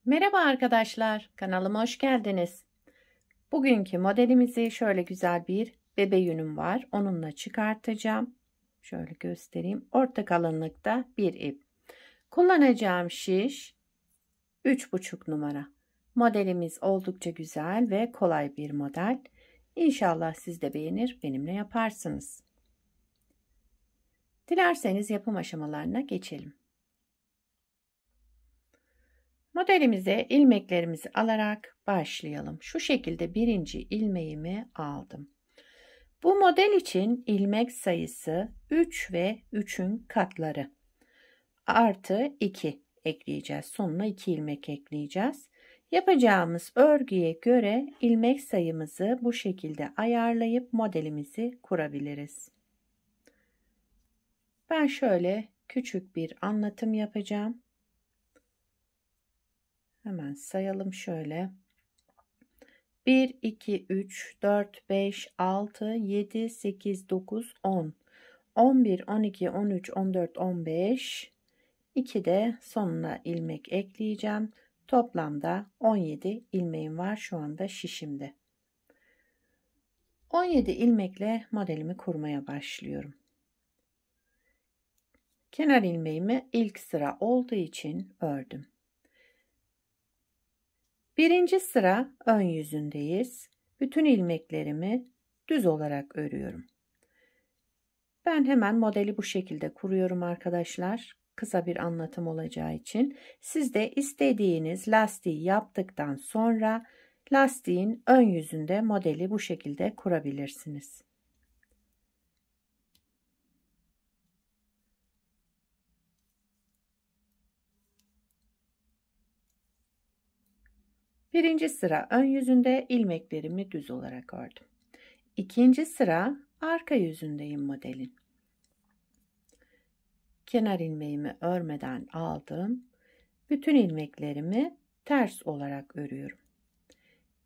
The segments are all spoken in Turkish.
Merhaba arkadaşlar, kanalıma hoş geldiniz. Bugünkü modelimizi şöyle güzel bir bebe yünüm var. Onunla çıkartacağım. Şöyle göstereyim. Orta kalınlıkta bir ip. Kullanacağım şiş 3,5 numara. Modelimiz oldukça güzel ve kolay bir model. İnşallah siz de beğenir, benimle yaparsınız. Dilerseniz yapım aşamalarına geçelim. Modelimize ilmeklerimizi alarak başlayalım. Şu şekilde birinci ilmeğimi aldım. Bu model için ilmek sayısı 3 ve 3'ün katları artı 2 ekleyeceğiz. Sonuna 2 ilmek ekleyeceğiz. Yapacağımız örgüye göre ilmek sayımızı bu şekilde ayarlayıp modelimizi kurabiliriz. Ben şöyle küçük bir anlatım yapacağım. Hemen sayalım şöyle. 1, 2, 3, 4, 5, 6, 7, 8, 9, 10, 11, 12, 13, 14, 15, 2 de sonuna ilmek ekleyeceğim. Toplamda 17 ilmeğim var şu anda şişimde. 17 ilmekle modelimi kurmaya başlıyorum. Kenar ilmeğimi ilk sıra olduğu için ördüm. Birinci sıra ön yüzündeyiz. Bütün ilmeklerimi düz olarak örüyorum. Ben hemen modeli bu şekilde kuruyorum arkadaşlar. Kısa bir anlatım olacağı için. Siz de istediğiniz lastiği yaptıktan sonra lastiğin ön yüzünde modeli bu şekilde kurabilirsiniz. Birinci sıra ön yüzünde ilmeklerimi düz olarak ördüm. İkinci sıra arka yüzündeyim modelin. Kenar ilmeğimi örmeden aldım. Bütün ilmeklerimi ters olarak örüyorum.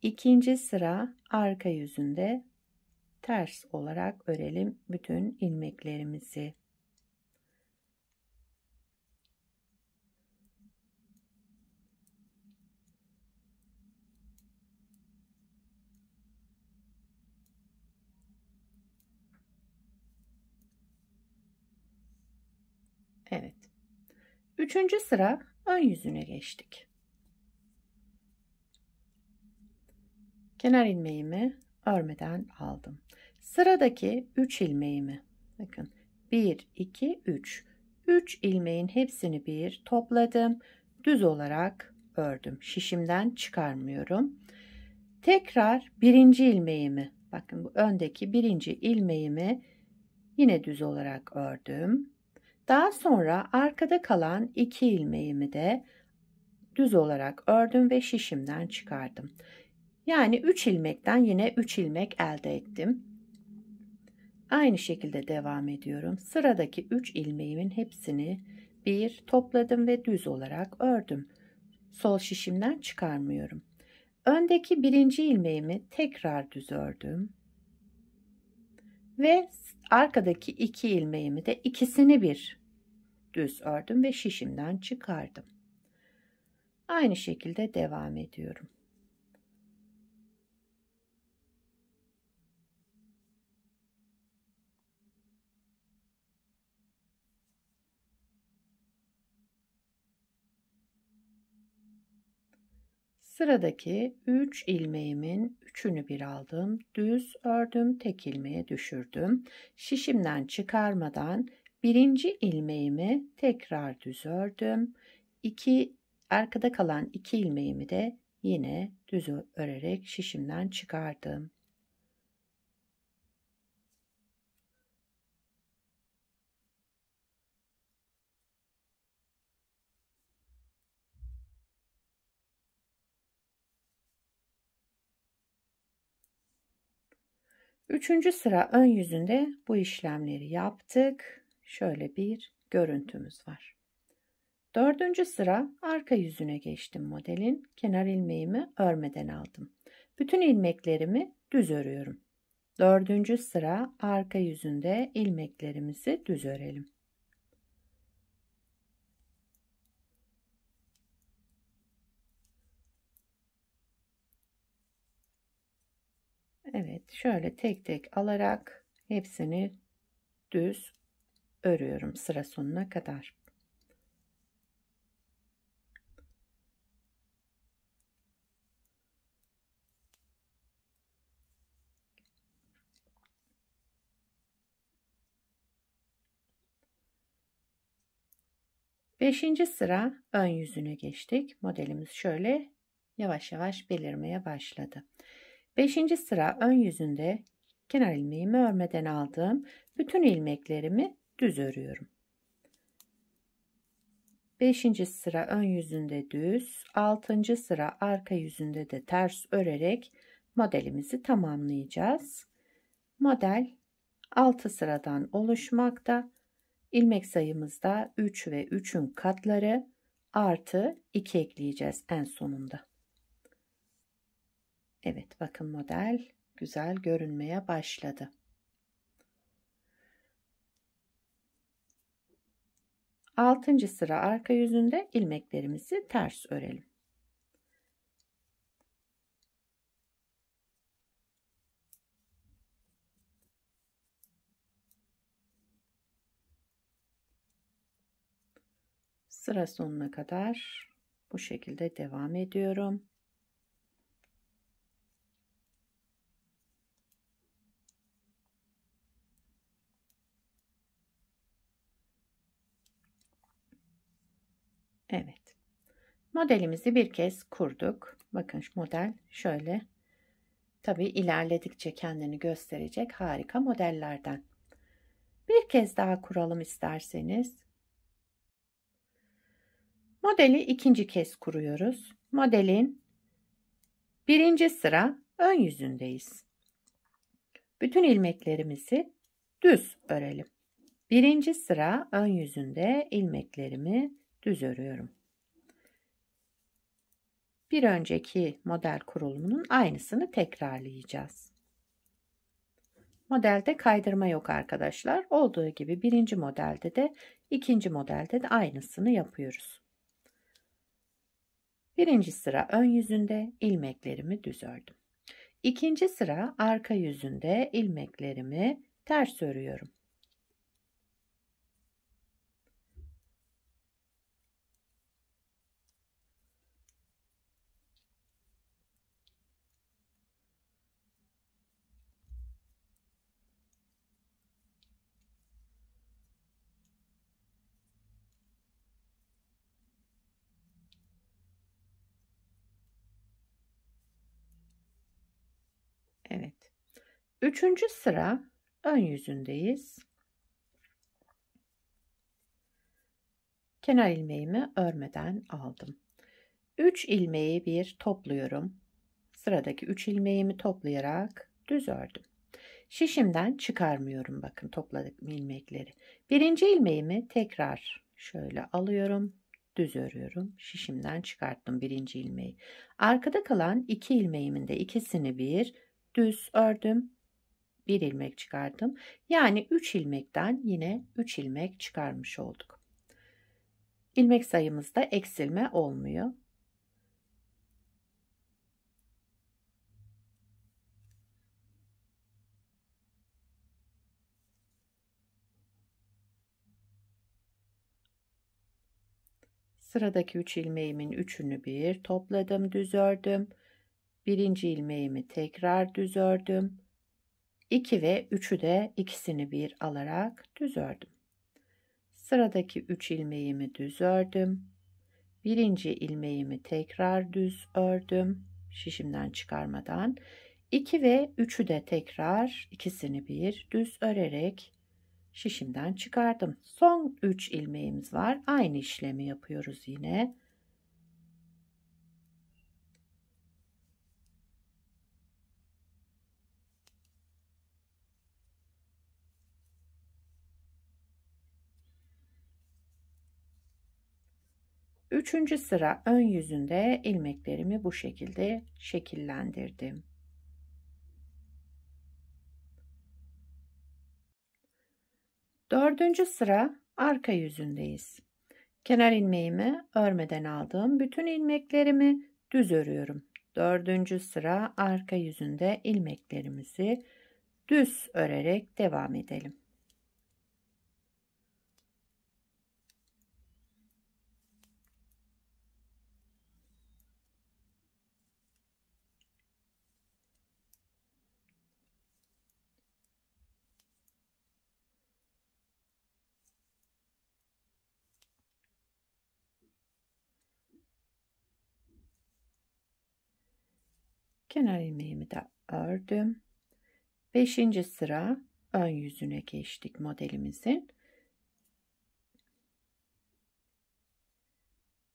İkinci sıra arka yüzünde ters olarak örelim bütün ilmeklerimizi. Evet. Üçüncü sıra ön yüzüne geçtik. Kenar ilmeğimi örmeden aldım. Sıradaki 3 ilmeğimi bakın 1 2 3 3 ilmeğin hepsini bir topladım. Düz olarak ördüm. Şişimden çıkarmıyorum. Tekrar birinci ilmeğimi bakın bu öndeki birinci ilmeğimi yine düz olarak ördüm. Daha sonra arkada kalan 2 ilmeğimi de düz olarak ördüm ve şişimden çıkardım. Yani 3 ilmekten yine 3 ilmek elde ettim. Aynı şekilde devam ediyorum. Sıradaki 3 ilmeğimin hepsini bir topladım ve düz olarak ördüm. Sol şişimden çıkarmıyorum. Öndeki birinci ilmeğimi tekrar düz ördüm. Ve arkadaki 2 ilmeğimi de ikisini bir düz ördüm ve şişimden çıkardım. Aynı şekilde devam ediyorum. Sıradaki 3 ilmeğimin 3'ünü bir aldım. Düz ördüm, tek ilmeğe düşürdüm. Şişimden çıkarmadan birinci ilmeğimi tekrar düz ördüm. Arkada kalan 2 ilmeğimi de yine düz örerek şişimden çıkardım. Üçüncü sıra ön yüzünde bu işlemleri yaptık. Şöyle bir görüntümüz var. Dördüncü sıra arka yüzüne geçtim modelin. Kenar ilmeğimi örmeden aldım. Bütün ilmeklerimi düz örüyorum. Dördüncü sıra arka yüzünde ilmeklerimizi düz örelim. Evet, şöyle tek tek alarak hepsini düz örüyorum sıra sonuna kadar. Beşinci sıra ön yüzüne geçtik. Modelimiz şöyle yavaş yavaş belirmeye başladı. Beşinci sıra ön yüzünde kenar ilmeğimi örmeden aldığım bütün ilmeklerimi düz örüyorum. Beşinci sıra ön yüzünde düz, altıncı sıra arka yüzünde de ters örerek modelimizi tamamlayacağız. Model 6 sıradan oluşmakta. İlmek sayımızda 3 ve 3'ün katları artı 2 ekleyeceğiz en sonunda. Evet, bakın model güzel görünmeye başladı. Altıncı sıra arka yüzünde ilmeklerimizi ters örelim. Sıra sonuna kadar bu şekilde devam ediyorum. Evet. Modelimizi bir kez kurduk. Bakın şu model şöyle. Tabii ilerledikçe kendini gösterecek harika modellerden. Bir kez daha kuralım isterseniz. Modeli ikinci kez kuruyoruz. Modelin birinci sıra ön yüzündeyiz. Bütün ilmeklerimizi düz örelim. Birinci sıra ön yüzünde ilmeklerimi düz örüyorum. Bir önceki model kurulumunun aynısını tekrarlayacağız. Modelde kaydırma yok arkadaşlar. Olduğu gibi birinci modelde de ikinci modelde de aynısını yapıyoruz. Birinci sıra ön yüzünde ilmeklerimi düz ördüm. İkinci sıra arka yüzünde ilmeklerimi ters örüyorum. Evet. Üçüncü sıra ön yüzündeyiz. Kenar ilmeğimi örmeden aldım. 3 ilmeği bir topluyorum. Sıradaki 3 ilmeğimi toplayarak düz ördüm. Şişimden çıkarmıyorum, bakın topladık ilmekleri. Birinci ilmeğimi tekrar şöyle alıyorum. Düz örüyorum. Şişimden çıkarttım birinci ilmeği. Arkada kalan 2 ilmeğimin de ikisini bir düz ördüm. Bir ilmek çıkardım. Yani 3 ilmekten yine 3 ilmek çıkarmış olduk. İlmek sayımızda eksilme olmuyor. Sıradaki 3 ilmeğimin üçünü bir topladım, düz ördüm. Birinci ilmeğimi tekrar düz ördüm. 2 ve 3'ü de ikisini bir alarak düz ördüm. Sıradaki 3 ilmeğimi düz ördüm. Birinci ilmeğimi tekrar düz ördüm. Şişimden çıkarmadan. 2 ve 3'ü de tekrar ikisini bir düz örerek şişimden çıkardım. Son 3 ilmeğimiz var. Aynı işlemi yapıyoruz yine. Üçüncü sıra ön yüzünde ilmeklerimi bu şekilde şekillendirdim. Dördüncü sıra arka yüzündeyiz. Kenar ilmeğimi örmeden aldığım bütün ilmeklerimi düz örüyorum. Dördüncü sıra arka yüzünde ilmeklerimizi düz örerek devam edelim. Kenar ilmeğimi de ördüm. 5. sıra ön yüzüne geçtik modelimizin.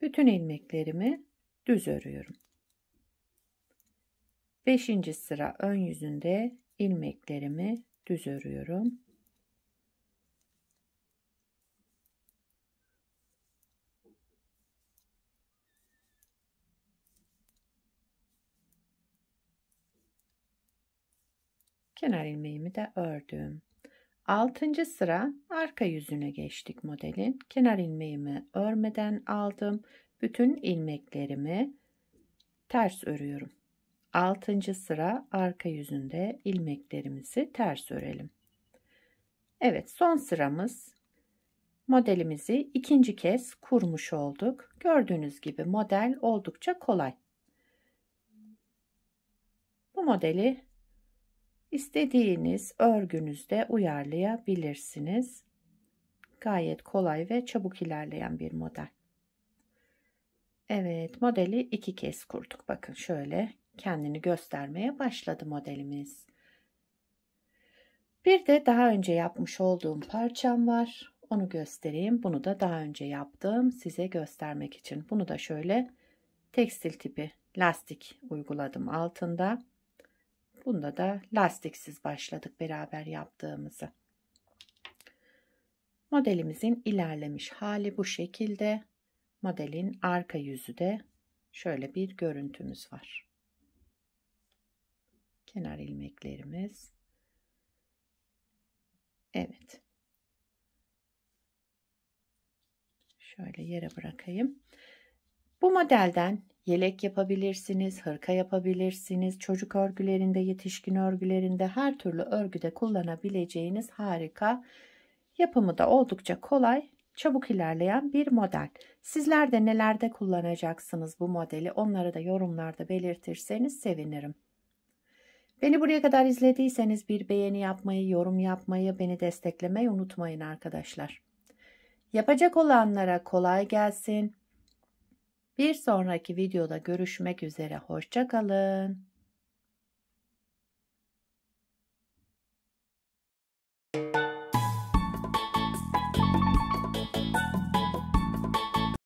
Bütün ilmeklerimi düz örüyorum. 5. sıra ön yüzünde ilmeklerimi düz örüyorum. Kenar ilmeğimi de ördüm. 6. sıra arka yüzüne geçtik modelin. Kenar ilmeğimi örmeden aldım. Bütün ilmeklerimi ters örüyorum. 6. sıra arka yüzünde ilmeklerimizi ters örelim. Evet, son sıramız. Modelimizi ikinci kez kurmuş olduk. Gördüğünüz gibi model oldukça kolay. Bu modeli İstediğiniz örgünüzde uyarlayabilirsiniz. Gayet kolay ve çabuk ilerleyen bir model. Evet, modeli 2 kez kurduk. Bakın şöyle kendini göstermeye başladı modelimiz. Bir de daha önce yapmış olduğum parçam var. Onu göstereyim. Bunu da daha önce yaptım size göstermek için. Bunu da şöyle tekstil tipi lastik uyguladım altında. Bunda da lastiksiz başladık beraber yaptığımızı. Modelimizin ilerlemiş hali bu şekilde. Modelin arka yüzü de şöyle bir görüntümüz var. Kenar ilmeklerimiz. Evet. Şöyle yere bırakayım. Bu modelden yelek yapabilirsiniz, hırka yapabilirsiniz. Çocuk örgülerinde, yetişkin örgülerinde, her türlü örgüde kullanabileceğiniz harika, yapımı da oldukça kolay, çabuk ilerleyen bir model. Sizler de nelerde kullanacaksınız bu modeli, onları da yorumlarda belirtirseniz sevinirim. Beni buraya kadar izlediyseniz bir beğeni yapmayı, yorum yapmayı, beni desteklemeyi unutmayın arkadaşlar. Yapacak olanlara kolay gelsin. Bir sonraki videoda görüşmek üzere. Hoşça kalın.